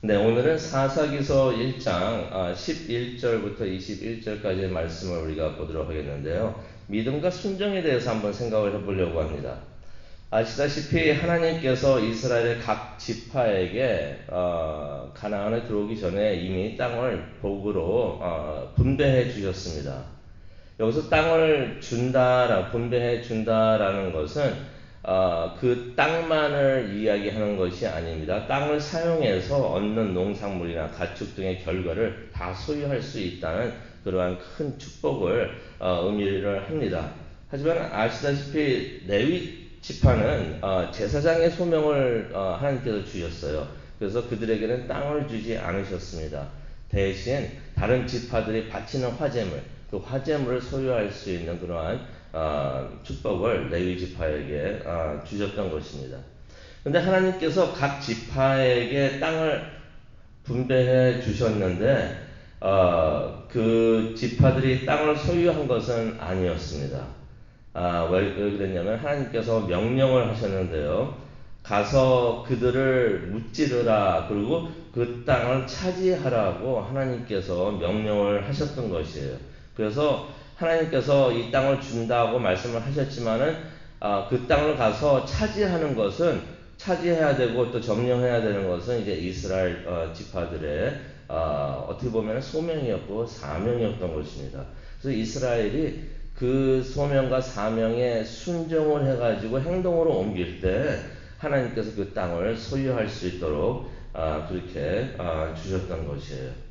네, 오늘은 사사기서 1장 11절부터 21절까지의 말씀을 우리가 보도록 하겠는데요. 믿음과 순종에 대해서 한번 생각을 해보려고 합니다. 아시다시피 하나님께서 이스라엘의 각 지파에게 가나안에 들어오기 전에 이미 땅을 복으로 분배해 주셨습니다. 여기서 땅을 분배해 준다라는 것은 그 땅만을 이야기하는 것이 아닙니다. 땅을 사용해서 얻는 농산물이나 가축 등의 결과를 다 소유할 수 있다는 그러한 큰 축복을 의미를 합니다. 하지만 아시다시피 레위 지파는 제사장의 소명을 하나님께서 주셨어요. 그래서 그들에게는 땅을 주지 않으셨습니다. 대신 다른 지파들이 바치는 화제물, 그 화제물을 소유할 수 있는 그러한 축복을 레위 지파에게 주셨던 것입니다. 그런데 하나님께서 각 지파에게 땅을 분배해 주셨는데 그 지파들이 땅을 소유한 것은 아니었습니다. 왜 그랬냐면 하나님께서 명령을 하셨는데요. 가서 그들을 무찌르라, 그리고 그 땅을 차지하라고 하나님께서 명령을 하셨던 것이에요. 그래서 하나님께서 이 땅을 준다고 말씀을 하셨지만은 그 땅을 가서 차지하는 것은, 차지해야 되고 또 점령해야 되는 것은 이제 이스라엘 지파들의 어떻게 보면 소명이었고 사명이었던 것입니다. 그래서 이스라엘이 그 소명과 사명에 순종을 해가지고 행동으로 옮길 때 하나님께서 그 땅을 소유할 수 있도록 그렇게 주셨던 것이에요.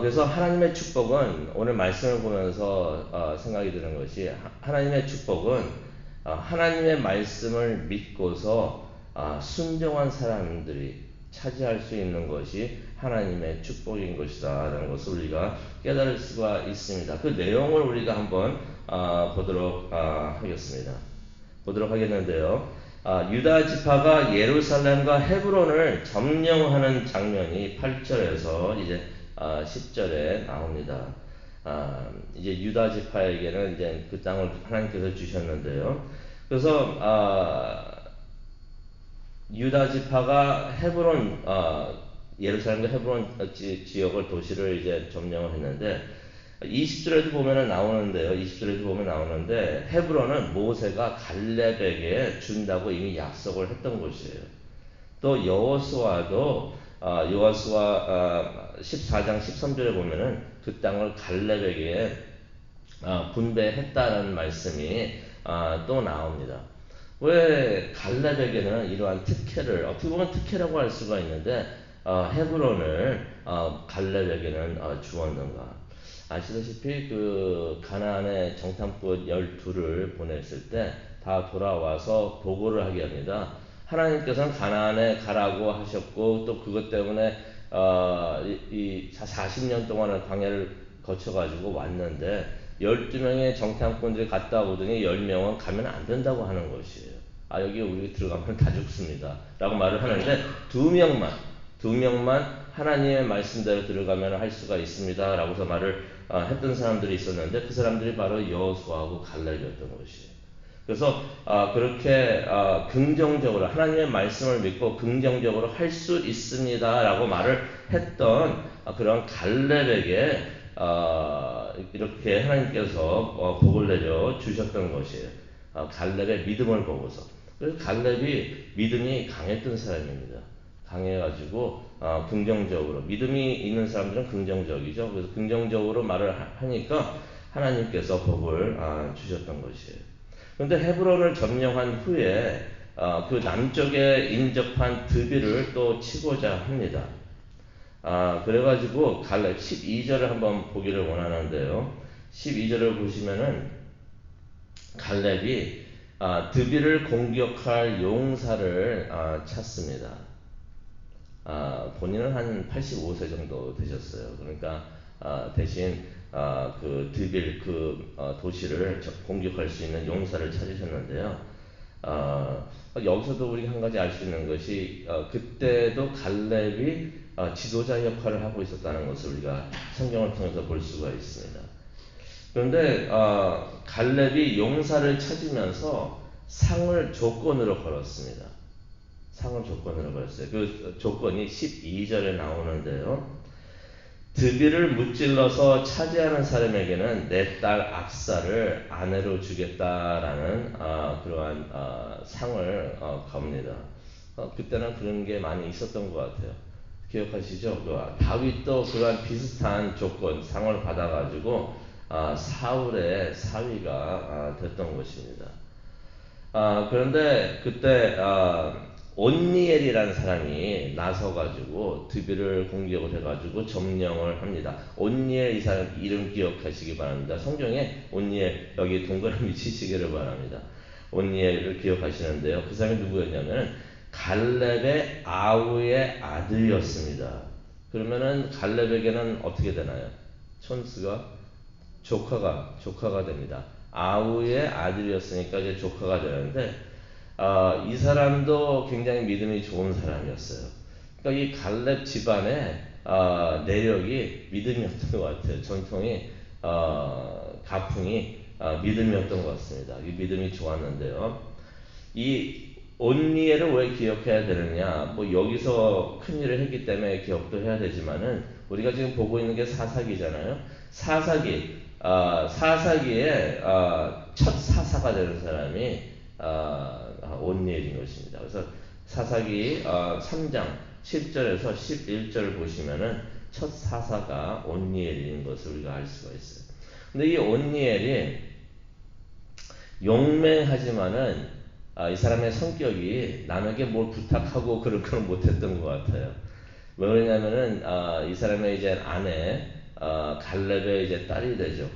그래서 하나님의 축복은, 오늘 말씀을 보면서 생각이 드는 것이, 하나님의 축복은 하나님의 말씀을 믿고서 순종한 사람들이 차지할 수 있는 것이 하나님의 축복인 것이다 라는 것을 우리가 깨달을 수가 있습니다. 그 내용을 우리가 한번 보도록 하겠는데요. 유다 지파가 예루살렘과 헤브론을 점령하는 장면이 8절에서 이제 10절에 나옵니다. 이제 유다 지파에게는 이제 그 땅을 하나님께서 주셨는데요. 그래서 유다 지파가 예루살렘과 헤브론 지역을, 도시를 이제 점령을 했는데 20절에도 보면 나오는데 헤브론은 모세가 갈렙에게 준다고 이미 약속을 했던 곳이에요. 또 여호수아 14장 13절에 보면은 그 땅을 갈렙에게 분배했다는 말씀이 또 나옵니다. 왜 갈렙에게는 이러한 특혜를, 어떻게 보면 특혜라고 할 수가 있는데 헤브론을 갈렙에게는 주었는가? 아시다시피 그 가나안의 정탐꾼 12를 보냈을 때 다 돌아와서 보고를 하게 합니다. 하나님께서는 가나안에 가라고 하셨고, 또 그것 때문에 이 40년 동안의 광야를 거쳐가지고 왔는데 12명의 정탐꾼들이 갔다 오더니 10명은 가면 안 된다고 하는 것이에요. 여기 우리 들어가면 다 죽습니다 라고 말을 하는데 두 명만 하나님의 말씀대로 들어가면 할 수가 있습니다 라고서 말을 했던 사람들이 있었는데, 그 사람들이 바로 여호수아하고 갈렙이었던 것이에요. 그래서 그렇게 긍정적으로 하나님의 말씀을 믿고 긍정적으로 할 수 있습니다라고 말을 했던 그런 갈렙에게 이렇게 하나님께서 복을 내려 주셨던 것이에요. 갈렙의 믿음을 보고서. 그래서 갈렙이 믿음이 강했던 사람입니다. 강해가지고 긍정적으로, 믿음이 있는 사람들은 긍정적이죠. 그래서 긍정적으로 말을 하니까 하나님께서 복을 주셨던 것이에요. 그런데 헤브론을 점령한 후에 그 남쪽에 인접한 드비를 또 치고자 합니다. 그래가지고 갈렙 12절을 한번 보기를 원하는데요. 12절을 보시면은 갈렙이 드비를 공격할 용사를 찾습니다. 본인은 한 85세 정도 되셨어요. 그러니까 대신 그 드빌 도시를 공격할 수 있는 용사를 찾으셨는데요. 여기서도 우리가 한 가지 알 수 있는 것이 그때도 갈렙이 지도자 역할을 하고 있었다는 것을 우리가 성경을 통해서 볼 수가 있습니다. 그런데 갈렙이 용사를 찾으면서 상을 조건으로 걸었습니다. 상을 조건으로 걸었어요. 그 조건이 12절에 나오는데요. 드비를 무찔러서 차지하는 사람에게는 내 딸 악사를 아내로 주겠다라는 그러한 상을 겁니다. 그때는 그런 게 많이 있었던 것 같아요. 기억하시죠? 다윗도 그러한 비슷한 조건, 상을 받아가지고 사울의 사위가 됐던 것입니다. 그런데 그때 온니엘이라는 사람이 나서가지고 드비를 공격을 해가지고 점령을 합니다. 온니엘 이 사람 이름 기억하시기 바랍니다. 성경에 온니엘 여기 동그라미 치시기를 바랍니다. 온니엘을 기억하시는데요. 그 사람이 누구였냐면 갈렙의 아우의 아들이었습니다. 그러면은 갈렙에게는 어떻게 되나요? 촌스가 조카가 됩니다. 아우의 아들이었으니까 이제 조카가 되는데 이 사람도 굉장히 믿음이 좋은 사람이었어요. 그러니까 이 갈렙 집안의 내력이 믿음이었던 것 같아요. 전통이 가풍이 믿음이었던 것 같습니다. 이 믿음이 좋았는데요. 이 온니엘을 왜 기억해야 되느냐? 뭐 여기서 큰 일을 했기 때문에 기억도 해야 되지만은 우리가 지금 보고 있는 게 사사기잖아요. 사사기의 첫 사사가 되는 사람이 온니엘인 것입니다. 그래서 사사기 3장 7절에서 11절을 보시면은 첫 사사가 온니엘인 것을 우리가 알 수가 있어요. 근데 이 온니엘이 용맹하지만은 이 사람의 성격이 남에게 뭘 부탁하고 그런 걸 못했던 것 같아요. 왜 그러냐면은 이 사람의 이제 아내 갈렙의 이제 딸이 되죠.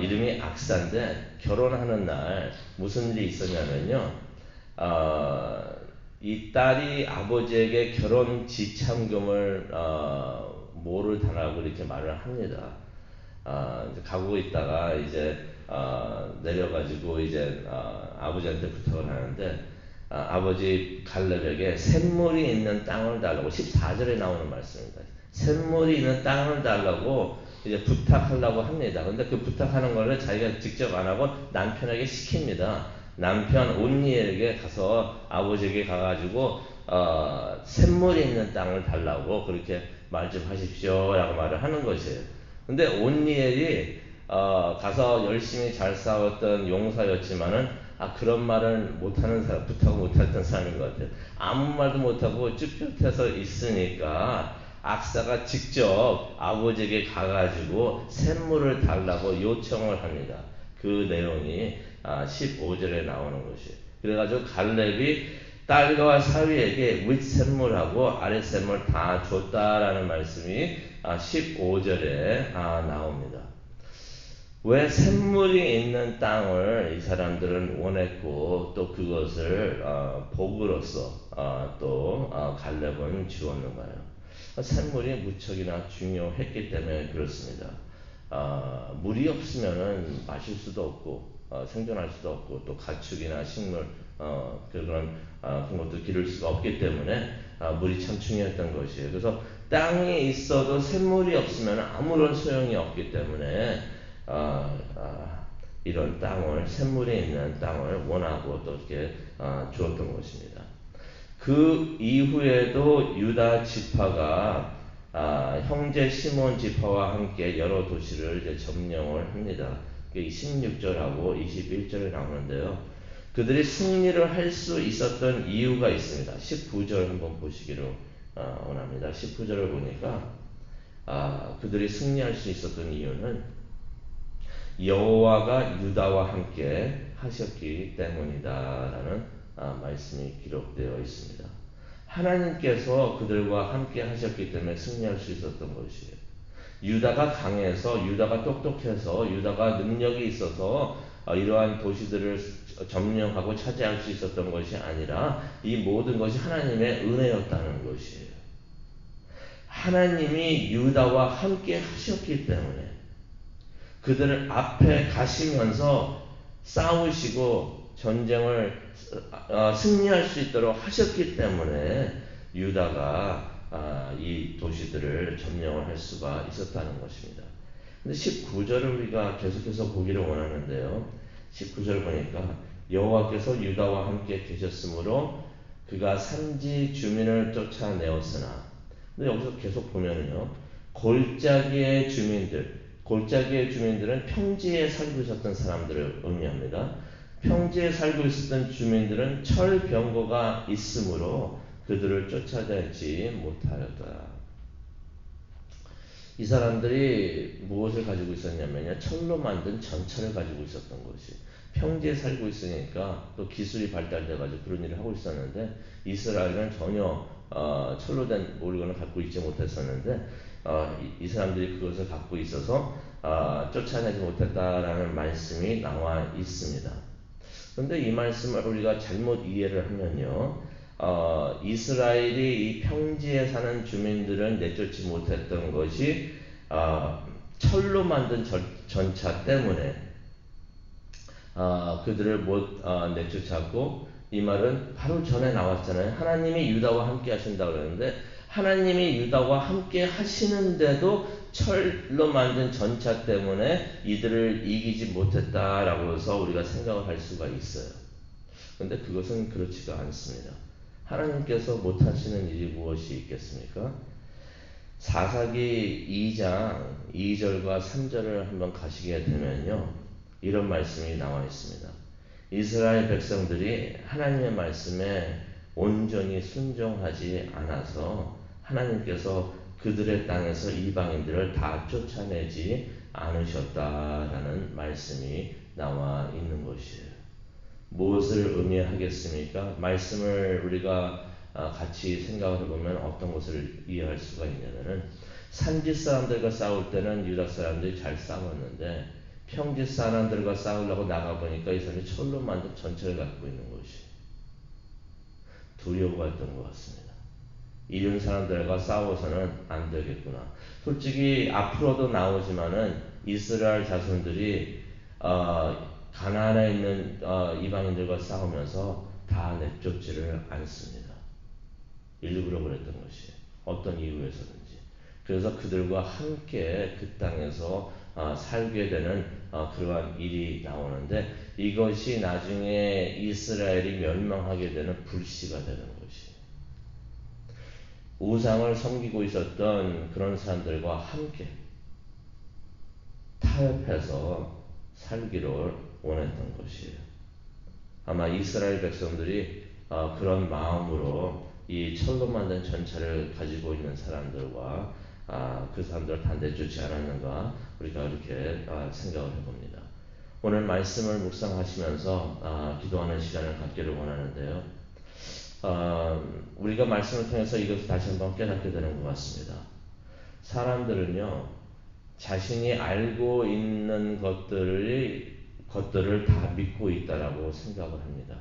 이름이 악사인데 결혼하는 날 무슨 일이 있었냐면요. 이 딸이 아버지에게 결혼 지참금을 뭐를 달라고 이렇게 말을 합니다. 이제 가고 있다가 이제 내려가지고 이제 아버지한테 부탁을 하는데 아버지 갈렙에게 샘물이 있는 땅을 달라고 14절에 나오는 말씀입니다. 샘물이 있는 땅을 달라고 이제 부탁하려고 합니다. 근데 그 부탁하는 거를 자기가 직접 안 하고 남편에게 시킵니다. 남편 온니엘에게 가서 아버지에게 가가지고 샘물이 있는 땅을 달라고 그렇게 말 좀 하십시오라고 말을 하는 것이에요. 근데 온니엘이 가서 열심히 잘 싸웠던 용사였지만은 그런 말을 못하는 사람, 부탁을 못했던 사람인 것 같아요. 아무 말도 못하고 쭈뼛해서 있으니까 악사가 직접 아버지에게 가가지고 샘물을 달라고 요청을 합니다. 그 내용이 15절에 나오는 것이에요. 그래가지고 갈렙이 딸과 사위에게 윗샘물하고 아랫샘물 다 줬다라는 말씀이 15절에 나옵니다. 왜 샘물이 있는 땅을 이 사람들은 원했고 또 그것을 복으로서 또 갈렙은 주었는가요? 샘물이 무척이나 중요했기 때문에 그렇습니다. 물이 없으면은 마실 수도 없고 생존할 수도 없고 또 가축이나 식물 그런 것도 기를 수가 없기 때문에 물이 참 중요했던 것이에요. 그래서 땅이 있어도 샘물이 없으면 아무런 소용이 없기 때문에 이런 땅을 샘물이 있는 땅을 원하고 또 이렇게 주었던 것입니다. 그 이후에도 유다 지파가 형제 시몬 지파와 함께 여러 도시를 이제 점령을 합니다. 16절하고 21절에 나오는데요. 그들이 승리를 할 수 있었던 이유가 있습니다. 19절 한번 보시기를 원합니다. 19절을 보니까 그들이 승리할 수 있었던 이유는 여호와가 유다와 함께 하셨기 때문이다라는 말씀이 기록되어 있습니다. 하나님께서 그들과 함께 하셨기 때문에 승리할 수 있었던 것이에요. 유다가 강해서, 유다가 똑똑해서, 유다가 능력이 있어서 이러한 도시들을 점령하고 차지할 수 있었던 것이 아니라 이 모든 것이 하나님의 은혜였다는 것이에요. 하나님이 유다와 함께 하셨기 때문에 그들을 앞에 가시면서 싸우시고 전쟁을 승리할 수 있도록 하셨기 때문에 유다가 이 도시들을 점령을 할 수가 있었다는 것입니다. 근데 19절을 우리가 계속해서 보기를 원하는데요. 19절 보니까 여호와께서 유다와 함께 계셨으므로 그가 산지 주민을 쫓아내었으나, 근데 여기서 계속 보면은요, 골짜기의 주민들은 평지에 살고 있었던 사람들을 의미합니다. 평지에 살고 있었던 주민들은 철병거가 있으므로 그들을 쫓아내지 못하였다. 이 사람들이 무엇을 가지고 있었냐면요, 철로 만든 전차를 가지고 있었던 것이. 평지에 살고 있으니까 또 기술이 발달돼가지고 그런 일을 하고 있었는데, 이스라엘은 전혀 철로 된 물건을 갖고 있지 못했었는데, 이 사람들이 그것을 갖고 있어서 쫓아내지 못했다라는 말씀이 나와 있습니다. 그런데 이 말씀을 우리가 잘못 이해를 하면요, 이스라엘이 이 평지에 사는 주민들을 내쫓지 못했던 것이 철로 만든 전차 때문에 그들을 못 내쫓았고, 이 말은 바로 전에 나왔잖아요. 하나님이 유다와 함께 하신다고 그러는데, 하나님이 유다와 함께 하시는데도 철로 만든 전차 때문에 이들을 이기지 못했다라고 해서 우리가 생각을 할 수가 있어요. 그런데 그것은 그렇지가 않습니다. 하나님께서 못하시는 일이 무엇이 있겠습니까? 사사기 2장 2절과 3절을 한번 가시게 되면요, 이런 말씀이 나와 있습니다. 이스라엘 백성들이 하나님의 말씀에 온전히 순종하지 않아서 하나님께서 그들의 땅에서 이방인들을 다 쫓아내지 않으셨다라는 말씀이 나와 있는 것이에요. 무엇을 의미하겠습니까? 말씀을 우리가 같이 생각을 해보면 어떤 것을 이해할 수가 있냐면은, 산지 사람들과 싸울 때는 유다 사람들이 잘 싸웠는데, 평지 사람들과 싸우려고 나가보니까 이 사람이 철로 만든 전차를 갖고 있는 것이 두려워했던 것 같습니다. 이런 사람들과 싸워서는 안 되겠구나. 솔직히 앞으로도 나오지만은 이스라엘 자손들이 가나안에 있는 이방인들과 싸우면서 다 내쫓지를 않습니다. 일부러 그랬던 것이 어떤 이유에서든지. 그래서 그들과 함께 그 땅에서 살게 되는 그러한 일이 나오는데, 이것이 나중에 이스라엘이 멸망하게 되는 불씨가 되는 것이, 우상을 섬기고 있었던 그런 사람들과 함께 타협해서 살기를 원했던 것이에요. 아마 이스라엘 백성들이 그런 마음으로 이 철로 만든 전차를 가지고 있는 사람들과 그 사람들을 다 내쫓지 않았는가, 우리가 이렇게 생각을 해봅니다. 오늘 말씀을 묵상하시면서 기도하는 시간을 갖기를 원하는데요, 우리가 말씀을 통해서 이것을 다시 한번 깨닫게 되는 것 같습니다. 사람들은요, 자신이 알고 있는 것들을 다 믿고 있다라고 생각을 합니다.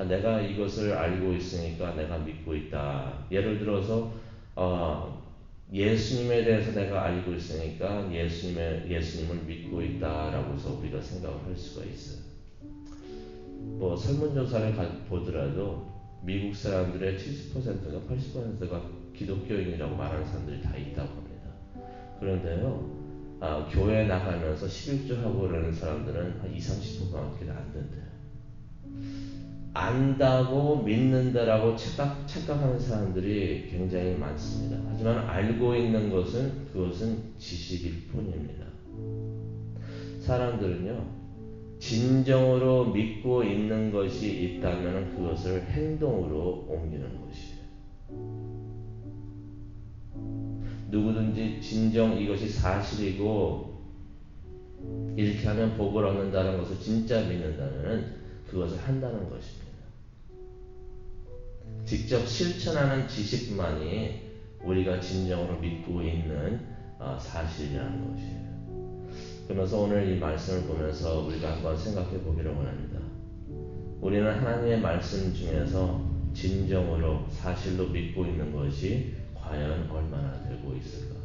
내가 이것을 알고 있으니까 내가 믿고 있다. 예를 들어서 예수님에 대해서 내가 알고 있으니까 예수님을 믿고 있다라고 해서 우리가 생각을 할 수가 있어요. 뭐 설문조사를 보더라도 미국 사람들의 70%가 80%가 기독교인이라고 말하는 사람들이 다 있다고 합니다. 그런데요, 교회 나가면서 11조 하고 그러는 사람들은 한 20-30%밖에 안 된대요. 안다고 믿는다라고 착각하는 사람들이 굉장히 많습니다. 하지만 알고 있는 그것은 지식일 뿐입니다. 사람들은요, 진정으로 믿고 있는 것이 있다면 그것을 행동으로 옮기는 것이에요. 누구든지 진정 이것이 사실이고 이렇게 하면 복을 얻는다는 것을 진짜 믿는다면 그것을 한다는 것입니다. 직접 실천하는 지식만이 우리가 진정으로 믿고 있는 사실이라는 것이에요. 그러면서 오늘 이 말씀을 보면서 우리가 한번 생각해 보기를 원합니다. 우리는 하나님의 말씀 중에서 진정으로 사실로 믿고 있는 것이 과연 얼마나 되고 있을까?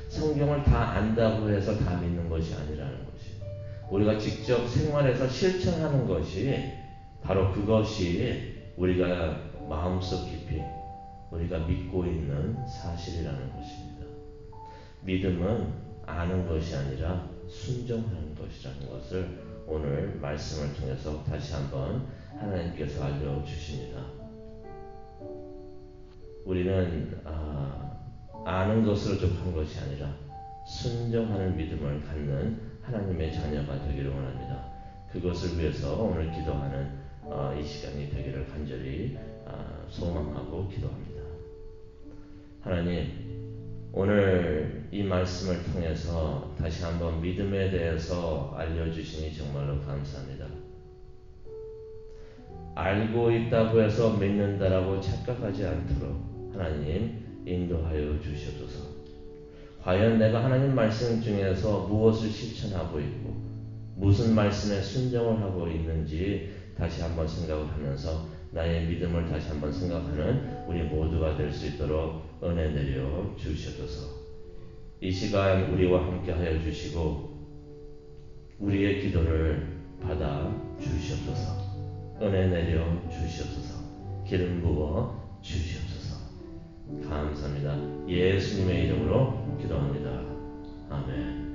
성경을 다 안다고 해서 다 믿는 것이 아니라는 것이, 우리가 직접 생활에서 실천하는 것이 바로 그것이 우리가 마음속 깊이 우리가 믿고 있는 사실이라는 것입니다. 믿음은 아는 것이 아니라 순종하는 것이라는 것을 오늘 말씀을 통해서 다시 한번 하나님께서 알려주십니다. 우리는 아는 것으로 족한 것이 아니라 순종하는 믿음을 갖는 하나님의 자녀가 되기를 원합니다. 그것을 위해서 오늘 기도하는 이 시간이 되기를 간절히 소망하고 기도합니다. 하나님, 오늘 이 말씀을 통해서 다시 한번 믿음에 대해서 알려주시니 정말로 감사합니다. 알고 있다고 해서 믿는다라고 착각하지 않도록 하나님 인도하여 주시옵소서. 과연 내가 하나님 말씀 중에서 무엇을 실천하고 있고 무슨 말씀에 순종을 하고 있는지 다시 한번 생각을 하면서 나의 믿음을 다시 한번 생각하는 우리 모두가 될 수 있도록 은혜 내려 주시옵소서. 이 시간 우리와 함께 하여 주시고 우리의 기도를 받아 주시옵소서. 은혜 내려 주시옵소서. 기름 부어 주시옵소서. 감사합니다. 예수님의 이름으로 기도합니다. 아멘.